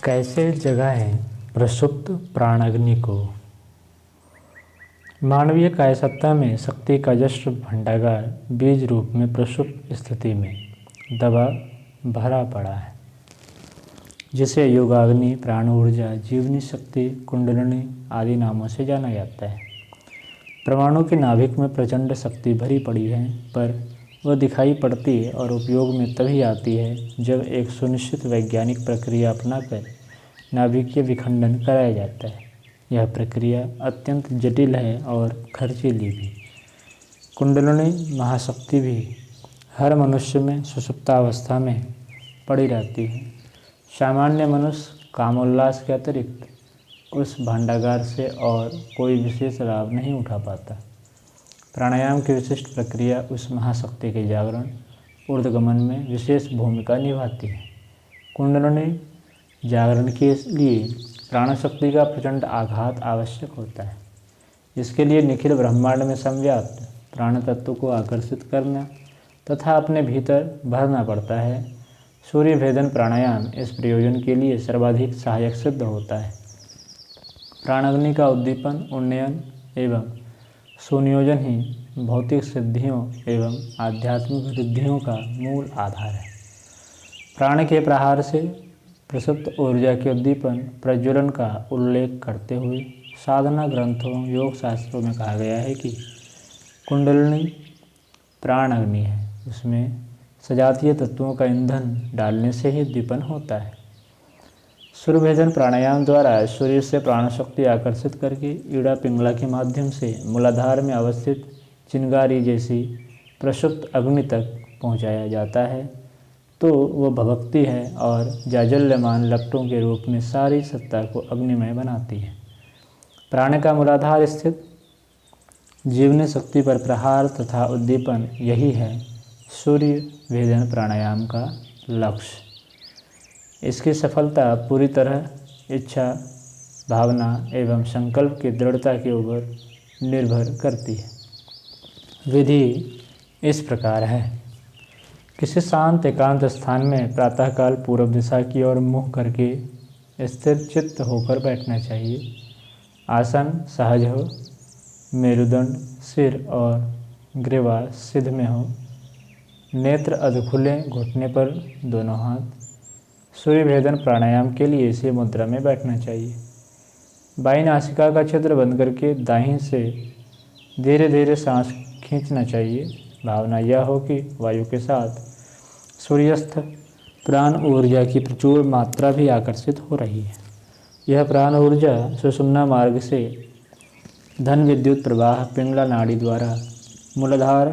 कैसे जगाएं प्रसुप्त प्राणाग्नि को। मानवीय कायसत्ता में शक्ति का जस्र भंडागार बीज रूप में प्रसुप्त स्थिति में दबा भरा पड़ा है, जिसे योगाग्नि, प्राण ऊर्जा, जीवनी शक्ति, कुंडलिनी आदि नामों से जाना जाता है। परमाणु के नाभिक में प्रचंड शक्ति भरी पड़ी है, पर वह दिखाई पड़ती है और उपयोग में तभी आती है जब एक सुनिश्चित वैज्ञानिक प्रक्रिया अपनाकर नाभिकीय विखंडन कराया जाता है। यह प्रक्रिया अत्यंत जटिल है और खर्चीली भी। कुंडलिनी महाशक्ति भी हर मनुष्य में सुषुप्तावस्था में पड़ी रहती है। सामान्य मनुष्य कामोल्लास के अतिरिक्त उस भांडागार से और कोई विशेष लाभ नहीं उठा पाता। प्राणायाम की विशिष्ट प्रक्रिया उस महाशक्ति के जागरण ऊर्ध्वगमन में विशेष भूमिका निभाती है। कुंडलिनी जागरण के लिए प्राणशक्ति का प्रचंड आघात आवश्यक होता है। इसके लिए निखिल ब्रह्मांड में संव्याप्त प्राण तत्व को आकर्षित करना तथा अपने भीतर भरना पड़ता है। सूर्य भेदन प्राणायाम इस प्रयोजन के लिए सर्वाधिक सहायक सिद्ध होता है। प्राणाग्नि का उद्दीपन, उन्नयन एवं सुनियोजन ही भौतिक सिद्धियों एवं आध्यात्मिक रिद्धियों का मूल आधार है। प्राण के प्रहार से प्रसुप्त ऊर्जा के उद्दीपन प्रज्वलन का उल्लेख करते हुए साधना ग्रंथों, योग शास्त्रों में कहा गया है कि कुंडलिनी प्राण अग्नि है, उसमें सजातीय तत्वों का ईंधन डालने से ही उद्दीपन होता है। सूर्यभेदन प्राणायाम द्वारा शरीर से प्राणशक्ति आकर्षित करके ईड़ा पिंगला के माध्यम से मूलाधार में अवस्थित चिंगारी जैसी प्रसुप्त अग्नि तक पहुंचाया जाता है, तो वह भभकती है और जाजल्यमान लपटों के रूप में सारी सत्ता को अग्निमय बनाती है। प्राण का मूलाधार स्थित जीवनी शक्ति पर प्रहार तथा उद्दीपन, यही है सूर्य भेदन प्राणायाम का लक्ष्य। इसकी सफलता पूरी तरह इच्छा, भावना एवं संकल्प की दृढ़ता के ऊपर निर्भर करती है। विधि इस प्रकार है। किसी शांत एकांत स्थान में प्रातःकाल पूर्व दिशा की ओर मुँह करके स्थिर चित्त होकर बैठना चाहिए। आसन सहज हो, मेरुदंड, सिर और ग्रीवा सिद्ध में हो, नेत्र अधखुले, घुटने पर दोनों हाथ। सूर्य भेदन प्राणायाम के लिए इसी मुद्रा में बैठना चाहिए। बाईं नासिका का छिद्र बंद करके दाहिने से धीरे धीरे सांस खींचना चाहिए। भावना यह हो कि वायु के साथ सूर्यस्थ प्राण ऊर्जा की प्रचुर मात्रा भी आकर्षित हो रही है। यह प्राण ऊर्जा सुषुम्ना मार्ग से धन विद्युत प्रवाह पिंगला नाड़ी द्वारा मूलाधार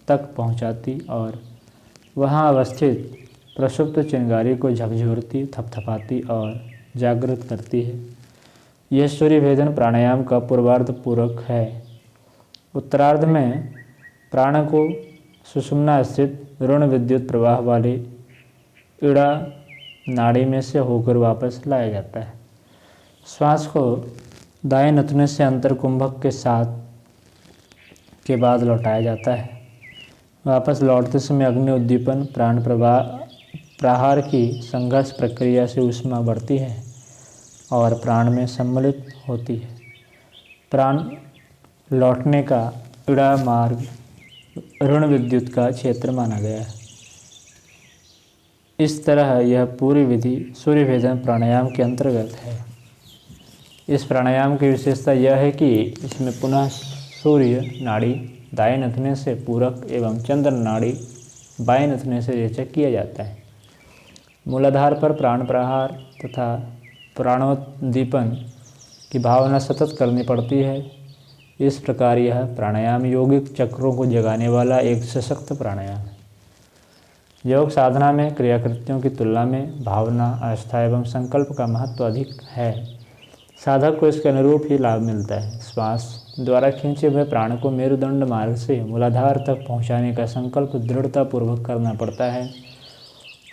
तक पहुंचाती और वहां अवस्थित प्रसुप्त चिंगारी को झकझोरती, थपथपाती और जागृत करती है। यह सूर्य भेदन प्राणायाम का पूर्वार्ध पूरक है। उत्तरार्ध में प्राण को सुषुम्ना स्थित ऋण विद्युत प्रवाह वाले ईड़ा नाड़ी में से होकर वापस लाया जाता है। श्वास को दाएं नथुने से अंतर कुंभक के साथ के बाद लौटाया जाता है। वापस लौटते समय अग्नि उद्दीपन प्राण प्रहार की संघर्ष प्रक्रिया से ऊष्मा बढ़ती है और प्राण में सम्मिलित होती है। प्राण लौटने का ईड़ा मार्ग ऋण विद्युत का क्षेत्र माना गया है। इस तरह यह पूरी विधि सूर्य भेदन प्राणायाम के अंतर्गत है। इस प्राणायाम की विशेषता यह है कि इसमें पुनः सूर्य नाड़ी दाएं नथुने से पूरक एवं चंद्र नाड़ी बाएं नथुने से रेचक किया जाता है। मूलाधार पर प्राण प्रहार तथा प्राणोद्दीपन की भावना सतत करनी पड़ती है। इस प्रकार यह प्राणायाम यौगिक चक्रों को जगाने वाला एक सशक्त प्राणायाम है। योग साधना में क्रियाकृत्यों की तुलना में भावना, आस्था एवं संकल्प का महत्व अधिक है। साधक को इसके अनुरूप ही लाभ मिलता है। श्वास द्वारा खींचे हुए प्राण को मेरुदंड मार्ग से मूलाधार तक पहुंचाने का संकल्प दृढ़तापूर्वक करना पड़ता है।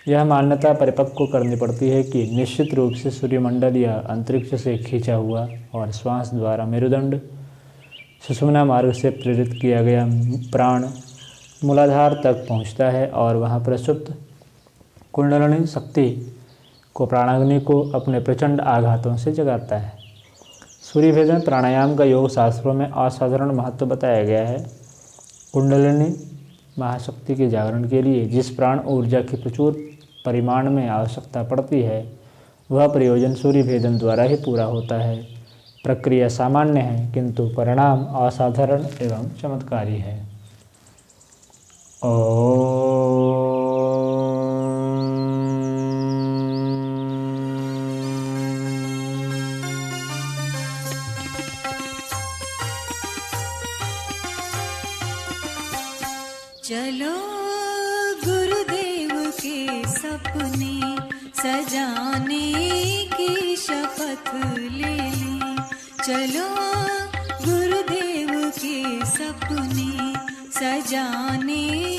यह मान्यता परिपक्व करनी पड़ती है कि निश्चित रूप से सूर्यमंडल या अंतरिक्ष से खींचा हुआ और श्वास द्वारा मेरुदंड सुषुम्ना मार्ग से प्रेरित किया गया प्राण मूलाधार तक पहुंचता है और वहां प्रसुप्त कुंडलिनी शक्ति को प्राणाग्नि को अपने प्रचंड आघातों से जगाता है। सूर्य भेदन प्राणायाम का योग शास्त्रों में असाधारण महत्व बताया गया है। कुंडलिनी महाशक्ति के जागरण के लिए जिस प्राण ऊर्जा की प्रचुर परिमाण में आवश्यकता पड़ती है, वह प्रयोजन सूर्य भेदन द्वारा ही पूरा होता है। प्रक्रिया सामान्य है, किंतु परिणाम असाधारण एवं चमत्कारी है। चलो गुरुदेव के सपने सजाने की शपथ ले ली। चलो गुरुदेव के सपने सजाने